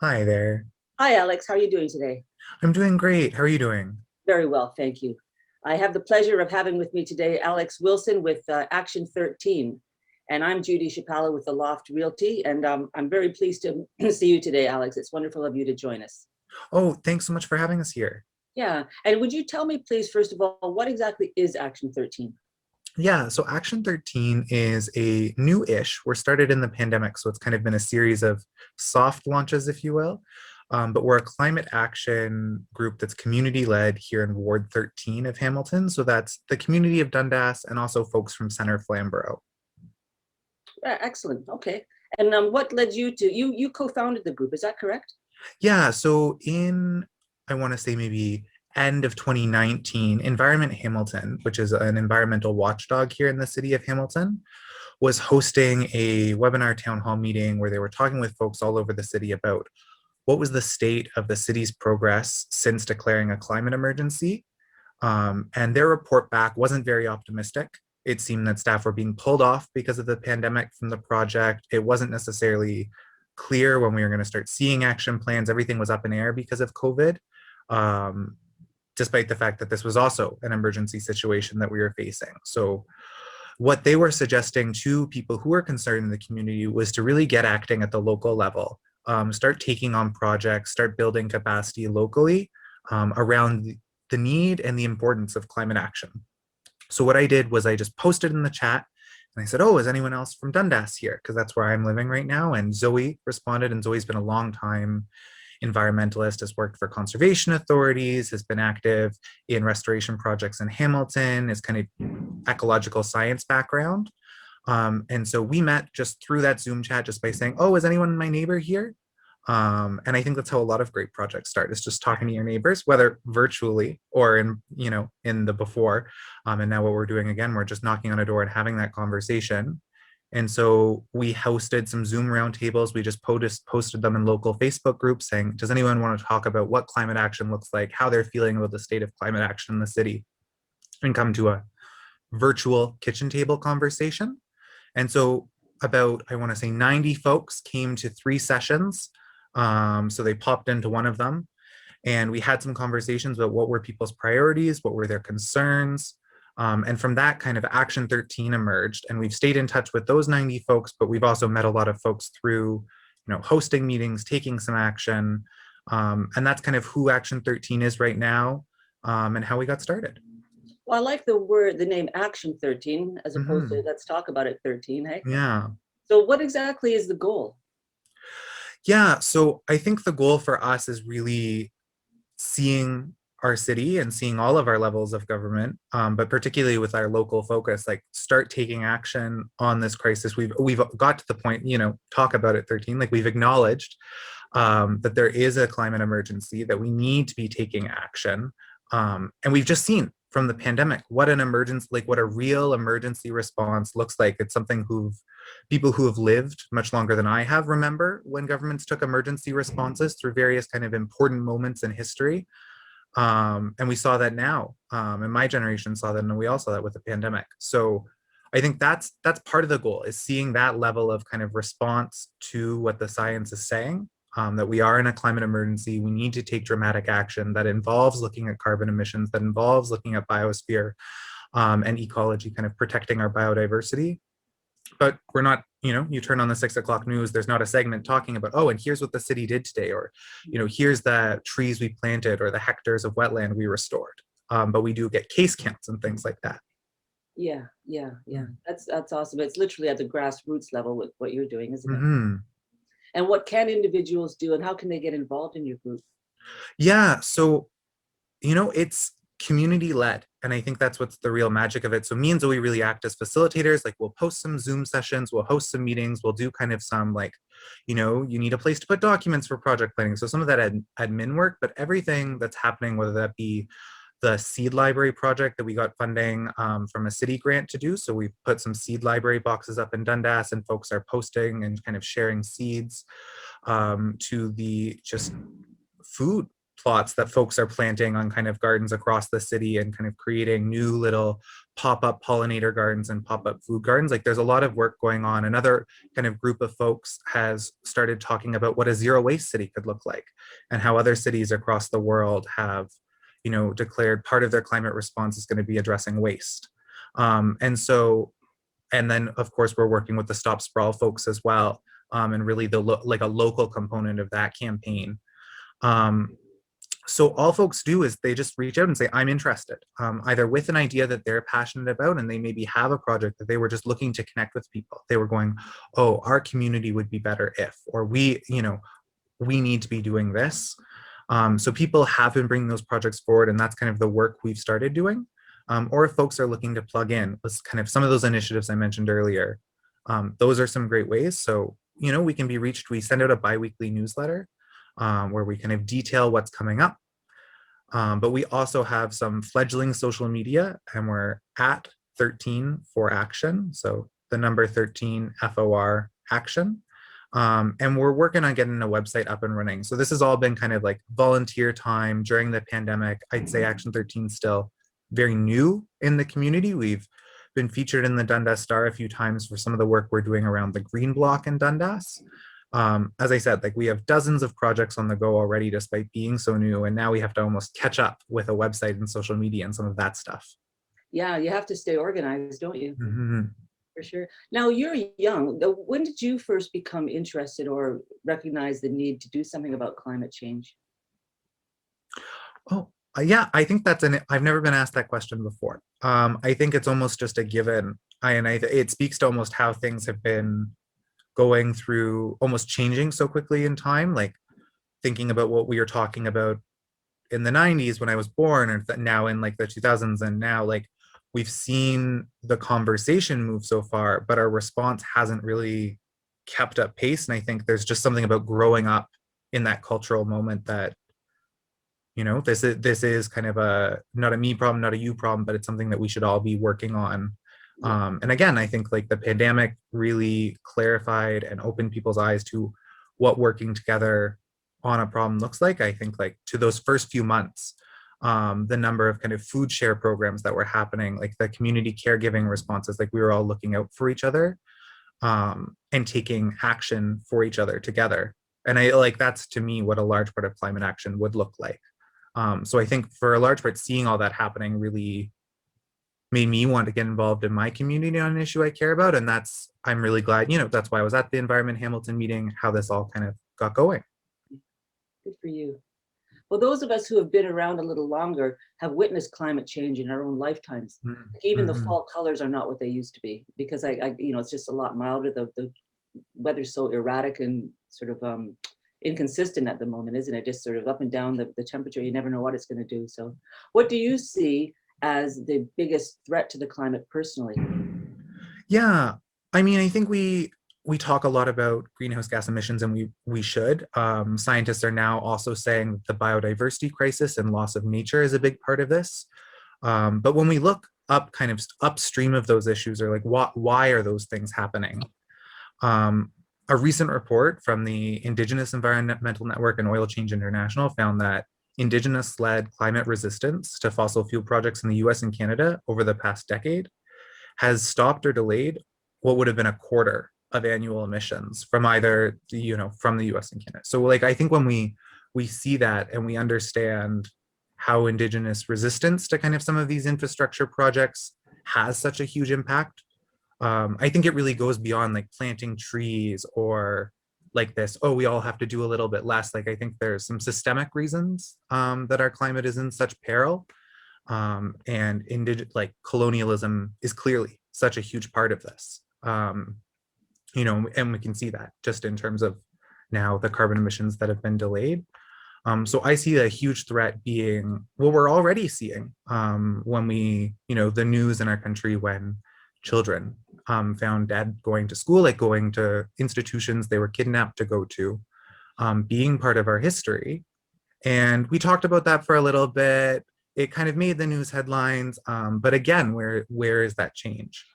Hi there. Hi, Alex. How are you doing today? I'm doing great. How are you doing? Very well, thank you. I have the pleasure of having with me today Alex Wilson with Action 13. And I'm Judy Chapala with the Loft Realty. And I'm very pleased to see you today, Alex. It's wonderful of you to join us. Oh, thanks so much for having us here. Yeah. And would you tell me, please, first of all, what exactly is Action 13? Yeah, so Action 13 is a new-ish. We're started in the pandemic, so it's kind of been a series of soft launches, if you will. But we're a climate action group that's community-led here in Ward 13 of Hamilton. So that's the community of Dundas and also folks from Center Flamborough. Excellent. Okay. And what led you to, you co-founded the group, is that correct? Yeah, so I want to say maybe end of 2019, Environment Hamilton, which is an environmental watchdog here in the city of Hamilton, was hosting a webinar town hall meeting where they were talking with folks all over the city about what was the state of the city's progress since declaring a climate emergency. And their report back wasn't very optimistic. It seemed that staff were being pulled off because of the pandemic from the project. It wasn't necessarily clear when we were going to start seeing action plans. Everything was up in air because of COVID, um, despite the fact that this was also an emergency situation that we were facing. So what they were suggesting to people who were concerned in the community was to really get acting at the local level, start taking on projects, start building capacity locally around the need and the importance of climate action. So what I did was I just posted in the chat and I said, oh, is anyone else from Dundas here? Because that's where I'm living right now. And Zoe responded, and Zoe's been a long time environmentalist, has worked for conservation authorities, has been active in restoration projects in Hamilton, is kind of ecological science background. And so we met just through that Zoom chat just by saying, oh, is anyone my neighbor here? And I think that's how a lot of great projects start, is just talking to your neighbors, whether virtually or in the before. And now what we're doing again, we're just knocking on a door and having that conversation. And so we hosted some Zoom roundtables. We just posted them in local Facebook groups saying, does anyone want to talk about what climate action looks like, how they're feeling about the state of climate action in the city, and come to a virtual kitchen table conversation. And so about, I want to say 90 folks came to 3 sessions. So they popped into one of them and we had some conversations about what were people's priorities, what were their concerns. And from that kind of Action 13 emerged. And we've stayed in touch with those 90 folks, but we've also met a lot of folks through, hosting meetings, taking some action. And that's kind of who Action 13 is right now, and how we got started. Well, I like the name Action 13, as opposed to Mhm. let's talk about it 13, hey? Yeah. So what exactly is the goal? Yeah. So I think the goal for us is really seeing our city and seeing all of our levels of government, but particularly with our local focus, like start taking action on this crisis. We've got to the point, talk about it 13, like we've acknowledged that there is a climate emergency, that we need to be taking action. And we've just seen from the pandemic what an emergency, like what a real emergency response looks like. It's something people who have lived much longer than I have remember when governments took emergency responses through various kind of important moments in history. And we saw that now, and my generation saw that, and we all saw that with the pandemic. So I think that's part of the goal, is seeing that level of kind of response to what the science is saying, that we are in a climate emergency. We need to take dramatic action that involves looking at carbon emissions, that involves looking at biosphere and ecology, kind of protecting our biodiversity. But we're not, you turn on the 6 o'clock news, there's not a segment talking about, oh, and here's what the city did today, or, here's the trees we planted or the hectares of wetland we restored. But we do get case counts and things like that. Yeah. That's awesome. It's literally at the grassroots level with what you're doing, isn't it? Mm-hmm. And what can individuals do and how can they get involved in your group? Yeah. So, it's community led. And I think that's what's the real magic of it. So me and Zoe really act as facilitators. Like we'll post some Zoom sessions, we'll host some meetings, we'll do kind of some like, you need a place to put documents for project planning. So some of that admin work, but everything that's happening, whether that be the seed library project that we got funding from a city grant to do. So we've put some seed library boxes up in Dundas and folks are posting and kind of sharing seeds, to the just food plots that folks are planting on kind of gardens across the city and kind of creating new little pop-up pollinator gardens and pop-up food gardens. Like there's a lot of work going on. Another kind of group of folks has started talking about what a zero waste city could look like and how other cities across the world have, declared part of their climate response is going to be addressing waste. And then of course we're working with the Stop Sprawl folks as well, and really like a local component of that campaign. So all folks do is they just reach out and say, I'm interested, either with an idea that they're passionate about and they maybe have a project that they were just looking to connect with people. They were going, oh, our community would be better if, or we need to be doing this. So people have been bringing those projects forward, and that's kind of the work we've started doing. Or if folks are looking to plug in with kind of some of those initiatives I mentioned earlier, those are some great ways. So, we can be reached. We send out a bi-weekly newsletter where we kind of detail what's coming up. But we also have some fledgling social media, and we're at 13 for action. So the number 13 FOR action. And we're working on getting a website up and running. So this has all been kind of like volunteer time during the pandemic. I'd say Action 13 still very new in the community. We've been featured in the Dundas Star a few times for some of the work we're doing around the Green Block in Dundas. As I said, like we have dozens of projects on the go already, despite being so new. And now we have to almost catch up with a website and social media and some of that stuff. Yeah, you have to stay organized, don't you? Mm-hmm. For sure. Now you're young. When did you first become interested or recognize the need to do something about climate change? Oh, yeah, I think I've never been asked that question before. I think it's almost just a given. It speaks to almost how things have been going through, almost changing so quickly in time, like thinking about what we were talking about in the 90s when I was born, or now in like the 2000s, and now like we've seen the conversation move so far, but our response hasn't really kept up pace. And I think there's just something about growing up in that cultural moment that, this is kind of not a me problem, not a you problem, but it's something that we should all be working on. And again, I think like the pandemic really clarified and opened people's eyes to what working together on a problem looks like. I think like to those first few months, the number of kind of food share programs that were happening, like the community caregiving responses, like we were all looking out for each other, and taking action for each other together. And that's to me what a large part of climate action would look like. So I think for a large part, seeing all that happening really made me want to get involved in my community on an issue I care about. And I'm really glad, that's why I was at the Environment Hamilton meeting, how this all kind of got going. Good for you. Well, those of us who have been around a little longer have witnessed climate change in our own lifetimes. Mm-hmm. Even the fall colors are not what they used to be, because it's just a lot milder. The weather's so erratic and sort of inconsistent at the moment, isn't it? Just sort of up and down the temperature. You never know what it's going to do. So what do you see as the biggest threat to the climate personally? Yeah, I mean, I think we talk a lot about greenhouse gas emissions, and we should. Scientists are now also saying that the biodiversity crisis and loss of nature is a big part of this. But when we look up kind of upstream of those issues, or like why are those things happening? A recent report from the Indigenous Environmental Network and Oil Change International found that Indigenous-led climate resistance to fossil fuel projects in the US and Canada over the past decade has stopped or delayed what would have been a quarter of annual emissions from either, from the US and Canada. So like, I think when we see that and we understand how Indigenous resistance to kind of some of these infrastructure projects has such a huge impact, I think it really goes beyond like planting trees or like this, oh, we all have to do a little bit less. Like, I think there's some systemic reasons that our climate is in such peril. And like colonialism is clearly such a huge part of this. And we can see that just in terms of now the carbon emissions that have been delayed. So I see a huge threat being what we're already seeing when the news in our country when children found dead going to school, like going to institutions they were kidnapped to go to, being part of our history. And we talked about that for a little bit. It kind of made the news headlines. But again, where is that change?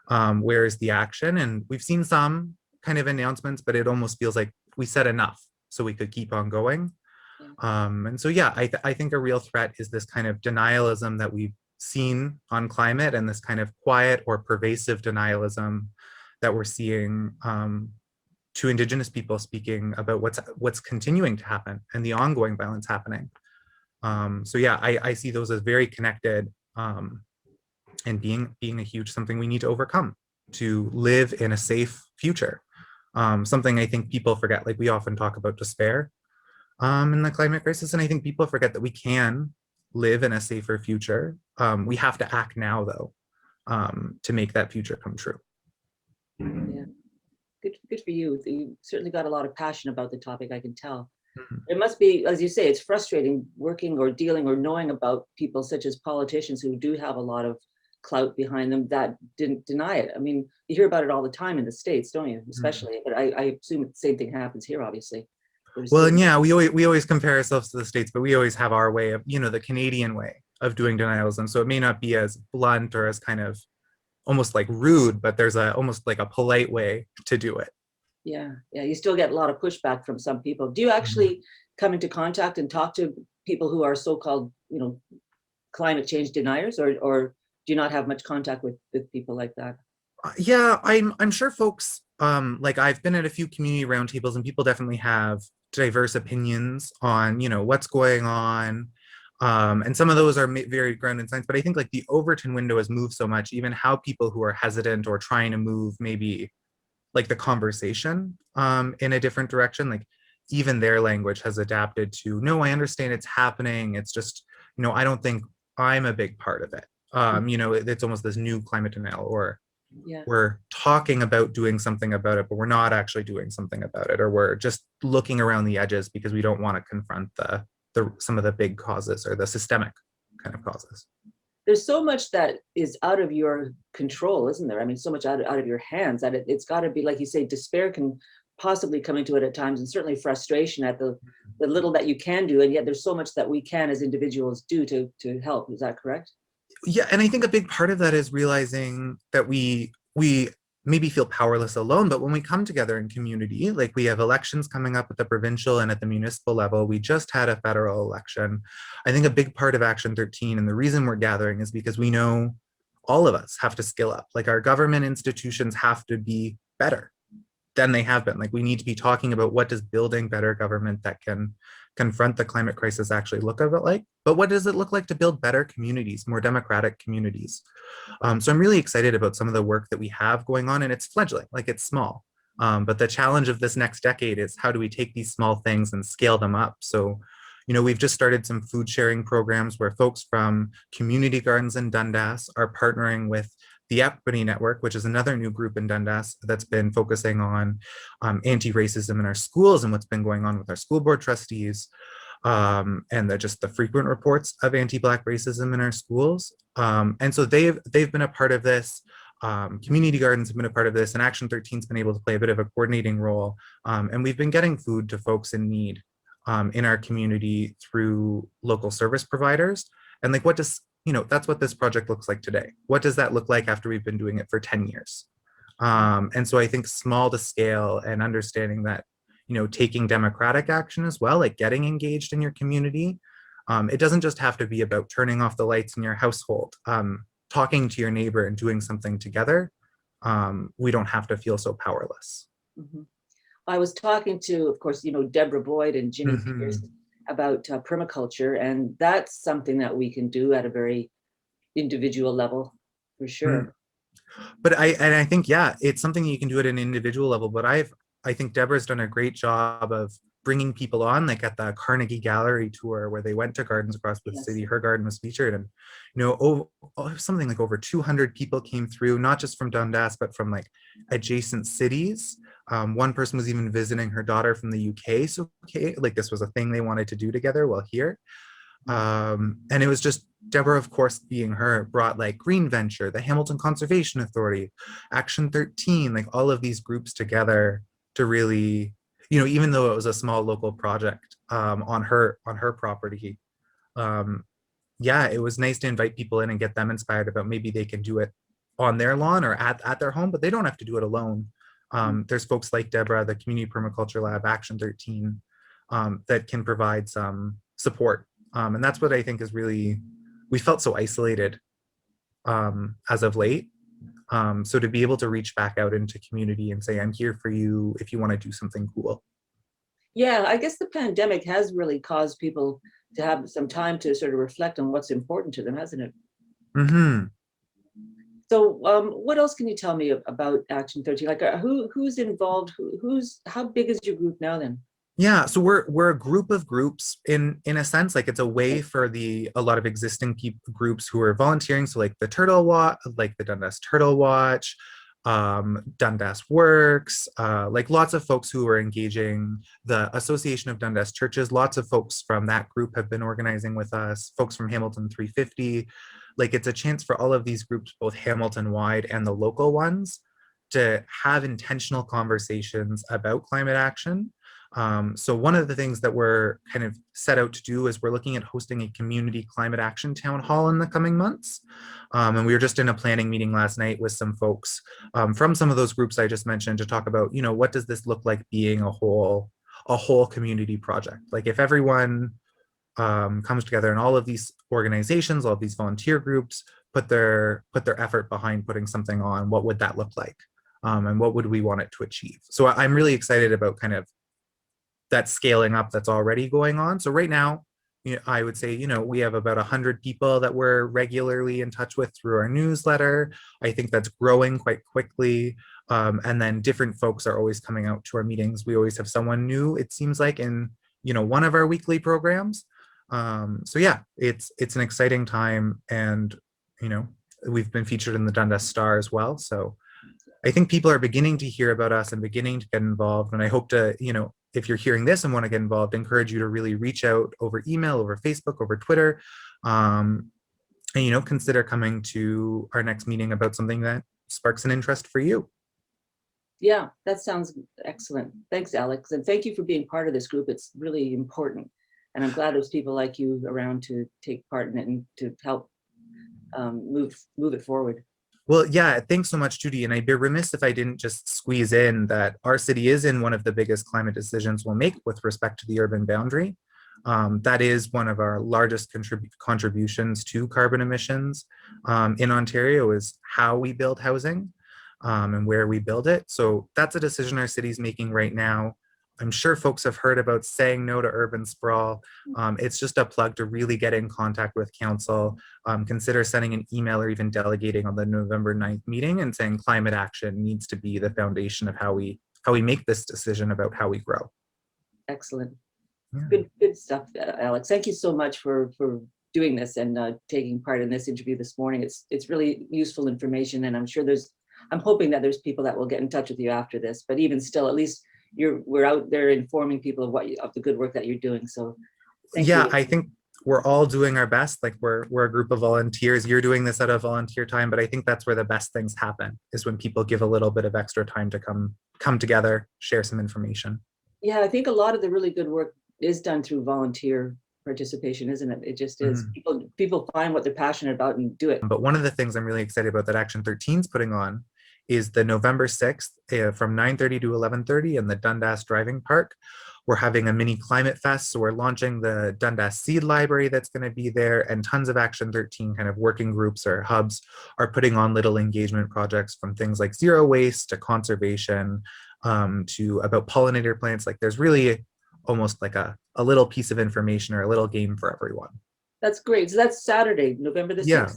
Where is the action? And we've seen some kind of announcements, but it almost feels like we said enough so we could keep on going. Yeah. And so, yeah, I think a real threat is this kind of denialism that we've seen on climate, and this kind of quiet or pervasive denialism that we're seeing to Indigenous people speaking about what's continuing to happen and the ongoing violence happening. So yeah, I see those as very connected, and being a huge something we need to overcome to live in a safe future. Something I think people forget, like we often talk about despair in the climate crisis, and I think people forget that we can live in a safer future. We have to act now, though, to make that future come true. Yeah. Good for you. You certainly got a lot of passion about the topic, I can tell. Mhm. It must be, as you say, it's frustrating working or dealing or knowing about people such as politicians who do have a lot of clout behind them that didn't deny it. I mean, you hear about it all the time in the States, don't you? Mhm. Especially, but I assume the same thing happens here, obviously. There's Well, and certain, yeah, we always compare ourselves to the States, but we always have our way of, the Canadian way of doing denialism. So it may not be as blunt or as kind of almost like rude, but there's a almost like a polite way to do it. yeah, yeah, you still get a lot of pushback from some people. Do you Mhm. actually come into contact and talk to people who are so-called, climate change deniers, or do you not have much contact with people like that? Yeah, I'm sure folks, like I've been at a few community roundtables, and people definitely have diverse opinions on, what's going on. And some of those are very grounded in science, but I think like the Overton window has moved so much, even how people who are hesitant or trying to move maybe like the conversation in a different direction, like even their language has adapted to, no, I understand it's happening. It's just, I don't think I'm a big part of it. It's almost this new climate denial, or Yeah. we're talking about doing something about it, but we're not actually doing something about it, or we're just looking around the edges because we don't want to confront the some of the big causes or the systemic kind of causes. There's so much that is out of your control, isn't there? I mean, so much out of your hands that it's got to be, like you say, despair can possibly come into it at times, and certainly frustration at the little that you can do, and yet there's so much that we can as individuals do to help. Is that correct? Yeah, and I think a big part of that is realizing that we maybe feel powerless alone, but when we come together in community, like we have elections coming up at the provincial and at the municipal level, we just had a federal election. I think a big part of Action 13 and the reason we're gathering is because we know all of us have to skill up. Like our government institutions have to be better than they have been. Like we need to be talking about what does building better government that can confront the climate crisis actually look a bit like, but what does it look like to build better communities, more democratic communities? So I'm really excited about some of the work that we have going on, and it's fledgling, like it's small. But the challenge of this next decade is how do we take these small things and scale them up? So, we've just started some food sharing programs where folks from community gardens in Dundas are partnering with the Equity Network, which is another new group in Dundas that's been focusing on anti-racism in our schools and what's been going on with our school board trustees, and just the frequent reports of anti-Black racism in our schools. And so they've been a part of this. Community gardens have been a part of this, and Action 13's been able to play a bit of a coordinating role. And we've been getting food to folks in need in our community through local service providers. And like, that's what this project looks like today. What does that look like after we've been doing it for 10 years? And so I think small to scale and understanding that, taking democratic action as well, like getting engaged in your community. It doesn't just have to be about turning off the lights in your household, talking to your neighbor and doing something together. We don't have to feel so powerless. Mhm. I was talking to, of course, Deborah Boyd and Jimmy Pierce Mhm. about permaculture, and that's something that we can do at a very individual level, for Mm. sure. But I think, yeah, it's something you can do at an individual level. But I think Deborah's done a great job of bringing people on, like at the Carnegie Gallery tour where they went to gardens across the Yes. city. Her garden was featured, and something like over 200 people came through, not just from Dundas, but from like adjacent cities. One person was even visiting her daughter from the UK, so okay, like this was a thing they wanted to do together while here. And it was just Deborah, of course, being her, brought like Green Venture, the Hamilton Conservation Authority, Action 13, like all of these groups together to really, even though it was a small local project on her property, um, yeah, it was nice to invite people in and get them inspired about maybe they can do it on their lawn or at their home, but they don't have to do it alone. There's folks like Deborah, the Community Permaculture Lab, Action 13, that can provide some support. And that's what I think is really, we felt so isolated as of late. So to be able to reach back out into community and say, I'm here for you if you want to do something cool. Yeah, I guess the pandemic has really caused people to have some time to sort of reflect on what's important to them, hasn't it? Mm-hmm. So what else can you tell me about Action 13? Like who's involved? How big is your group now then? Yeah, so we're a group of groups in a sense, like it's a way for a lot of existing groups who are volunteering. So like the Turtle Watch, like the Dundas Turtle Watch, Dundas Works, like lots of folks who are engaging. The Association of Dundas Churches, lots of folks from that group have been organizing with us. Folks from Hamilton 350, like it's a chance for all of these groups, both Hamilton wide and the local ones, to have intentional conversations about climate action. So one of the things that we're kind of set out to do is we're looking at hosting a community climate action town hall in the coming months. And we were just in a planning meeting last night with some folks from some of those groups I just mentioned to talk about, what does this look like being a whole community project? Like if everyone comes together and all of these organizations, all of these volunteer groups put their effort behind putting something on, what would that look like? And what would we want it to achieve? So I'm really excited about kind of that scaling up that's already going on. So right now, I would say, we have about 100 people that we're regularly in touch with through our newsletter. I think that's growing quite quickly. And then different folks are always coming out to our meetings. We always have someone new, it seems like, in one of our weekly programs. So yeah, it's an exciting time, and we've been featured in the Dundas Star as well. So I think people are beginning to hear about us and beginning to get involved. And I hope to, if you're hearing this and want to get involved, encourage you to really reach out over email, over Facebook, over Twitter, and consider coming to our next meeting about something that sparks an interest for you. Yeah, that sounds excellent. Thanks, Alex. And thank you for being part of this group. It's really important. And I'm glad there's people like you around to take part in it and to help move it forward. Well, yeah, thanks so much, Judy. And I'd be remiss if I didn't just squeeze in that our city is in one of the biggest climate decisions we'll make with respect to the urban boundary. That is one of our largest contributions to carbon emissions in Ontario, is how we build housing and where we build it. So that's a decision our city's making right now. I'm sure folks have heard about saying no to urban sprawl. It's just a plug to really get in contact with council, consider sending an email or even delegating on the November 9th meeting and saying climate action needs to be the foundation of how we make this decision about how we grow. Excellent. Yeah. Good stuff, Alex. Thank you so much for doing this and taking part in this interview this morning. It's really useful information, and I'm hoping that there's people that will get in touch with you after this, but even still, at least we're out there informing people of the good work that you're doing. So thank you. I think we're all doing our best. Like we're a group of volunteers. You're doing this out of volunteer time, but I think that's where the best things happen, is when people give a little bit of extra time to come together, share some information. Yeah, I think a lot of the really good work is done through volunteer participation, isn't it? It just is. People find what they're passionate about and do it. But one of the things I'm really excited about that Action 13 is putting on is the November 6th from 9:30 to 11:30 in the Dundas Driving Park. We're having a mini climate fest. So we're launching the Dundas Seed Library that's going to be there, and tons of Action 13 kind of working groups or hubs are putting on little engagement projects, from things like zero waste to conservation to about pollinator plants. Like there's really almost like a little piece of information or a little game for everyone. That's great. So that's Saturday, November the 6th. Yeah.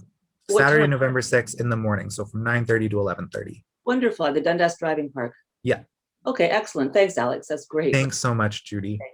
Saturday, November 6th in the morning. So from 9:30 to 11:30. Wonderful. At the Dundas Driving Park. Yeah. Okay, excellent. Thanks, Alex. That's great. Thanks so much, Judy. Okay.